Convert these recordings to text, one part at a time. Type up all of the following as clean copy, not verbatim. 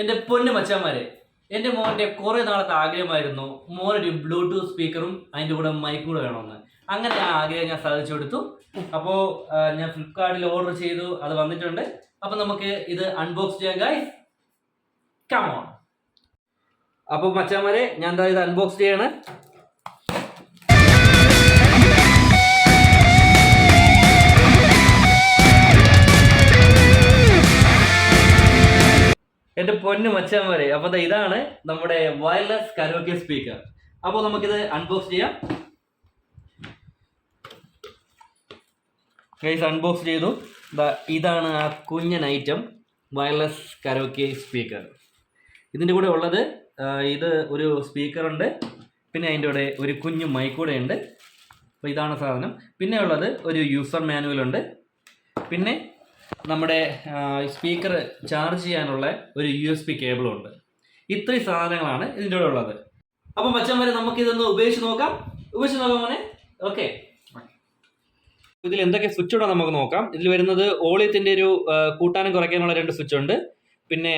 എൻ്റെ പൊന്നു മച്ചാന്മാരെ, എൻ്റെ മോൻ്റെ കുറേ നാളത്തെ ആഗ്രഹമായിരുന്നു മോനൊരു ബ്ലൂടൂത്ത് സ്പീക്കറും അതിൻ്റെ കൂടെ മൈക്കും കൂടെ വേണമെന്ന്. അങ്ങനെ ആ ആഗ്രഹം ഞാൻ സാധിച്ചു കൊടുത്തു. അപ്പോൾ ഞാൻ ഫ്ലിപ്കാർട്ടിൽ ഓർഡർ ചെയ്തു, അത് വന്നിട്ടുണ്ട്. അപ്പം നമുക്ക് ഇത് അൺബോക്സ് ചെയ്യാം ഗൈസ്. Come on. അപ്പോൾ മച്ചാന്മാരെ, ഞാൻ എന്താ ഇത് അൺബോക്സ് ചെയ്യാണ്. എൻ്റെ പൊന്നു മച്ചാന്മാരെ, അപ്പോൾ ഇതാണ് നമ്മുടെ വയർലെസ് കരോക്കെ സ്പീക്കർ. അപ്പോൾ നമുക്കിത് അൺബോക്സ് ചെയ്യാം ഗൈസ്. അൺബോക്സ് ചെയ്തു. ഇതാണ് ആ കുഞ്ഞൻ ഐറ്റം വയർലെസ് കരോക്കെ സ്പീക്കർ. ഇതിൻ്റെ കൂടെ ഉള്ളത് ഇത് ഒരു സ്പീക്കറുണ്ട്, പിന്നെ അതിൻ്റെ കൂടെ ഒരു കുഞ്ഞു മൈക്ക് കൂടെ ഉണ്ട്. അപ്പോൾ ഇതാണ് സാധനം. പിന്നെ ഉള്ളത് ഒരു യൂസർ മാനുവലുണ്ട്. പിന്നെ നമ്മുടെ സ്പീക്കർ ചാർജ് ചെയ്യാനുള്ള ഒരു USB കേബിളും ഉണ്ട്. ഇത്രയും സാധനങ്ങളാണ് ഇതിൻ്റെ കൂടെ ഉള്ളത്. അപ്പോൾ മച്ചാന്മാരെ, നമുക്കിതൊന്ന് ഉപയോഗിച്ച് നോക്കാം മോനെ. ഓക്കെ, ഇതിൽ എന്തൊക്കെ സ്വിച്ച് ഉണ്ടോ നമുക്ക് നോക്കാം. ഇതിൽ വരുന്നത് ഓളിയത്തിൻ്റെ ഒരു കൂട്ടാനും കുറയ്ക്കാനുള്ള 2 സ്വിച്ച് ഉണ്ട്. പിന്നെ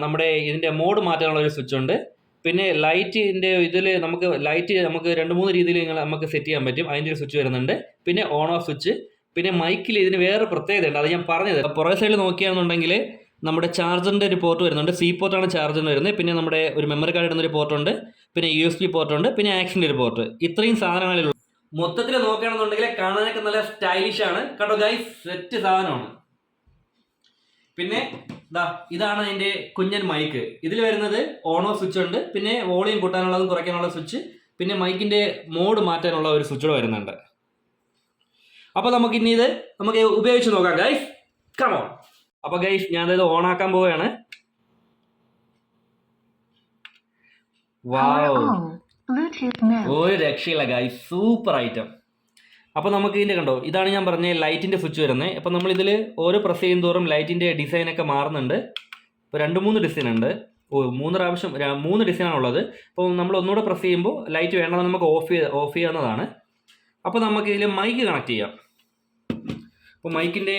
നമ്മുടെ ഇതിൻ്റെ മോഡ് മാറ്റാനുള്ള ഒരു സ്വിച്ച് ഉണ്ട്. പിന്നെ ലൈറ്റിൻ്റെ ഇതിൽ നമുക്ക് 2-3 രീതിയിൽ നമുക്ക് സെറ്റ് ചെയ്യാൻ പറ്റും. അതിൻ്റെ ഒരു സ്വിച്ച് വരുന്നുണ്ട്. പിന്നെ ഓൺ ഓഫ് സ്വിച്ച്. പിന്നെ മൈക്കിൽ ഇതിന് വേറെ പ്രത്യേകത ഉണ്ട്, അത് ഞാൻ പറഞ്ഞത്. പുറകെ സൈഡിൽ നോക്കുകയാണെന്നുണ്ടെങ്കിൽ നമ്മുടെ ചാർജറിൻ്റെ ഒരു പോർട്ട് വരുന്നുണ്ട്. C പോർട്ടാണ് ചാർജറിന് വരുന്നത്. പിന്നെ നമ്മുടെ ഒരു മെമ്മറി കാർഡ് ഇടുന്നൊരു പോർട്ടുണ്ട്. പിന്നെ USB പോർട്ടുണ്ട്. പിന്നെ ആക്ഷൻ്റെ ഒരു പോർട്ട്. ഇത്രയും സാധനങ്ങളിലുള്ള മൊത്തത്തിൽ നോക്കുകയാണെന്നുണ്ടെങ്കിൽ കാണാനൊക്കെ നല്ല സ്റ്റൈലിഷ് ആണ് കേട്ടോ ഗൈസ്. സെറ്റ് സാധനമാണ്. പിന്നെ ഇതാണ് അതിൻ്റെ കുഞ്ഞൻ മൈക്ക്. ഇതിൽ വരുന്നത് ഓൺ ഓഫ് സ്വിച്ച് ഉണ്ട്. പിന്നെ വോളിയം കൂട്ടാനുള്ളതും കുറയ്ക്കാനുള്ള സ്വിച്ച്. പിന്നെ മൈക്കിൻ്റെ മോഡ് മാറ്റാനുള്ള ഒരു സ്വിച്ച് വരുന്നുണ്ട്. അപ്പോൾ നമുക്കിനി ഇത് ഉപയോഗിച്ച് നോക്കാം ഗൈസ്. Come on. അപ്പോൾ ഗൈസ്, ഞാനിത് ഓൺ ആക്കാൻ പോവുകയാണ്. വാവ്, ഒരു രക്ഷയില്ല ഗൈസ്, സൂപ്പർ ഐറ്റം. അപ്പോൾ നമുക്ക് ഇതിൻ്റെ കണ്ടോ, ഇതാണ് ഞാൻ പറഞ്ഞ ലൈറ്റിൻ്റെ സ്വിച്ച് വരുന്നത്. അപ്പോൾ നമ്മളിതിൽ ഓരോ പ്രസ് ചെയ്യും തോറും ലൈറ്റിൻ്റെ ഡിസൈനൊക്കെ മാറുന്നുണ്ട്. ഇപ്പോൾ 2-3 ഡിസൈൻ ഉണ്ട്. 3 ഡിസൈനാണുള്ളത്. അപ്പോൾ നമ്മൾ ഒന്നുകൂടെ പ്രസ് ചെയ്യുമ്പോൾ ലൈറ്റ് വേണ്ടത് നമുക്ക് ഓഫ് ചെയ്യാവുന്നതാണ്. അപ്പോൾ നമുക്ക് ഇതിൽ മൈക്ക് കണക്ട് ചെയ്യാം. അപ്പോൾ മൈക്കിൻ്റെ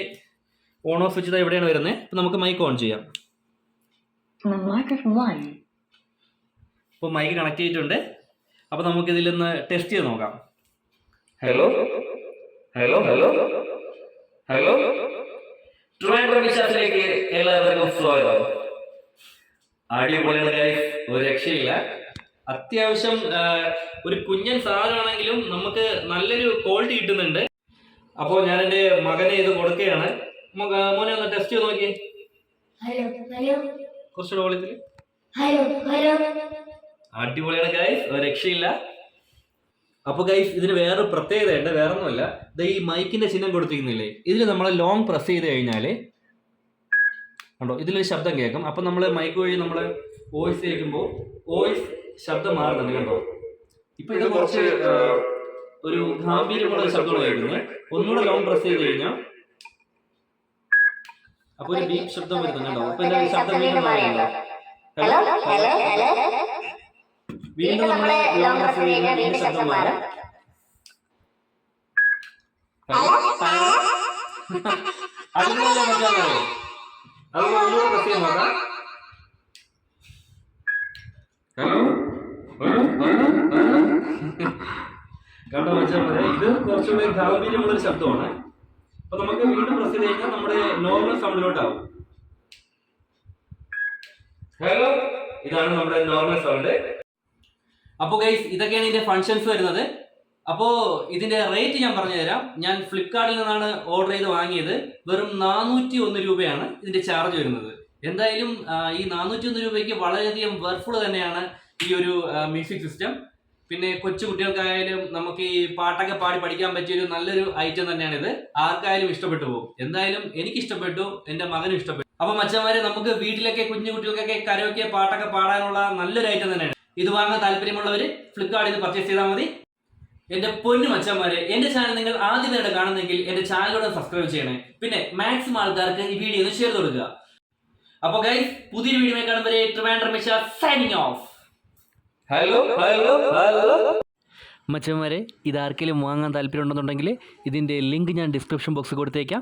ഓൺ ഓഫ് സ്വിച്ച് എവിടെയാണ് വരുന്നത്. അപ്പോൾ നമുക്ക് മൈക്ക് ഓൺ ചെയ്യാം. അപ്പോൾ മൈക്ക് കണക്ട് ചെയ്തിട്ടുണ്ട്. അപ്പോൾ നമുക്കിതിൽ നിന്ന് ടെസ്റ്റ് ചെയ്ത് നോക്കാം. Hello hello hello hello Trivandrum വിശ്വാസിലേക്ക് എല്ലാവർക്കും സ്വാഗതം. അടിപൊളിയാണ് ഗൈസ്, ഒരു രക്ഷയില്ല. അത്യാവശ്യം ഒരു കുഞ്ഞൻ സാധനമാണെങ്കിലും നമുക്ക് നല്ലൊരു ക്വാളിറ്റി കിട്ടുന്നുണ്ട്. അപ്പോൾ ഞാൻ എൻ്റെ മകനെ ഇത് കൊടുക്കുകയാണ്. മോനെ ഒന്ന് ടെസ്റ്റ് ചെയ്ത് നോക്കിയേ. കുറച്ചുകൂടെ ക്വാളിറ്റിയിൽ അടിപൊളിയാണ് ഗൈസ്, ഒരു രക്ഷയില്ല. അപ്പോൾ ഗൈസ്, ഇതിന് വേറെ പ്രത്യേകതയുണ്ട്. വേറെ ഒന്നുമല്ല, ഈ മൈക്കിൻ്റെ ചിഹ്നം കൊടുത്തിരിക്കുന്നില്ലേ, ഇതിൽ നമ്മൾ ലോങ് പ്രസ് ചെയ്ത് കഴിഞ്ഞാൽ കണ്ടോ, ഇതിലൊരു ശബ്ദം കേൾക്കും. അപ്പം നമ്മൾ മൈക്ക് വഴി നമ്മൾ വോയിസ് കേൾക്കുമ്പോൾ വോയിസ് ശബ്ദം മാറുന്നുണ്ട് കണ്ടോ. ഇപ്പൊ ഇത് കുറച്ച് ഒരു ഗാംഭീര്യമുള്ള ശബ്ദമാണ് കേൾക്കുന്നത്. ഒന്നുകൂടെ ലോങ് പ്രസ് ചെയ്ത് കഴിഞ്ഞാൽ അപ്പൊ ഒരു ബീപ് ശബ്ദം വരുന്നുണ്ട് കണ്ടോ. അപ്പൊ ഇതിന്റെ ശബ്ദം വീണ്ടും നമ്മൾ ലോങ് പ്രസ് ചെയ്ത് കഴിഞ്ഞാൽ വീണ്ടും ശബ്ദം മാറും. അതുപോലെ ഒന്നുകൂടെ പ്രസ് ചെയ്യാൻ നോക്കാം. കണ്ടോ വെച്ചാൽ ഇത് കുറച്ചുകൂടി ഗാംഭീര്യമുള്ളൊരു ശബ്ദമാണ്. അപ്പൊ നമുക്ക് വീണ്ടും പ്രസ് ചെയ്ത് കഴിഞ്ഞാൽ നമ്മുടെ നോർമൽ സൗണ്ടിലോട്ടാവും. ഹലോ, ഇതാണ് നമ്മുടെ നോർമൽ സൗണ്ട്. അപ്പോൾ ഗൈസ്, ഇതൊക്കെയാണ് ഇതിന്റെ ഫങ്ഷൻസ് വരുന്നത്. അപ്പോൾ ഇതിന്റെ റേറ്റ് ഞാൻ പറഞ്ഞു തരാം. ഞാൻ ഫ്ലിപ്കാർട്ടിൽ നിന്നാണ് ഓർഡർ ചെയ്ത് വാങ്ങിയത്. വെറും 401 രൂപയാണ് ഇതിന്റെ ചാർജ് വരുന്നത്. എന്തായാലും ഈ 401 രൂപയ്ക്ക് വളരെയധികം വർഫുൾ തന്നെയാണ് ഈ ഒരു മ്യൂസിക് സിസ്റ്റം. പിന്നെ കൊച്ചു കുട്ടികൾക്കായാലും നമുക്ക് ഈ പാട്ടൊക്കെ പാടി പഠിക്കാൻ പറ്റിയൊരു നല്ലൊരു ഐറ്റം തന്നെയാണിത്. ആർക്കായാലും ഇഷ്ടപ്പെട്ടു പോകും. എന്തായാലും എനിക്ക് ഇഷ്ടപ്പെട്ടു, എൻ്റെ മകനും ഇഷ്ടപ്പെട്ടു. അപ്പൊ മച്ചന്മാരെ, നമുക്ക് വീട്ടിലൊക്കെ കുഞ്ഞു കുട്ടികൾക്കൊക്കെ കരോക്കെ പാട്ടൊക്കെ പാടാനുള്ള നല്ലൊരു ഐറ്റം തന്നെയാണ്. ഇത് വാങ്ങാൻ താല്പര്യമുള്ളവര് ഫ്ലിപ്കാർട്ടിൽ നിന്ന് പർച്ചേസ് ചെയ്താൽ മതി. എൻ്റെ പൊന്നു മച്ചന്മാരെ, എൻ്റെ ചാനൽ നിങ്ങൾ ആദ്യമായിട്ട് കാണുന്നെങ്കിൽ എൻ്റെ ചാനലിലൂടെ സബ്സ്ക്രൈബ് ചെയ്യണേ. പിന്നെ മാക്സിമം ആൾക്കാർക്ക് ഈ വീഡിയോ ഒന്ന് ഷെയർ കൊടുക്കുക. അപ്പോൾ ഗൈസ്, പുതിയൊരു വീഡിയോ കാണുമ്പോൾ Trivandrum Misha signing off. Hello hello hello മച്ചന്മാരെ, ഇതാർക്കെങ്കിലും വാങ്ങാൻ താല്പര്യം ഉണ്ടെന്നുണ്ടെങ്കിൽ ഇതിൻ്റെ ലിങ്ക് ഞാൻ ഡിസ്ക്രിപ്ഷൻ ബോക്സിൽ കൊടുത്തേക്കാം.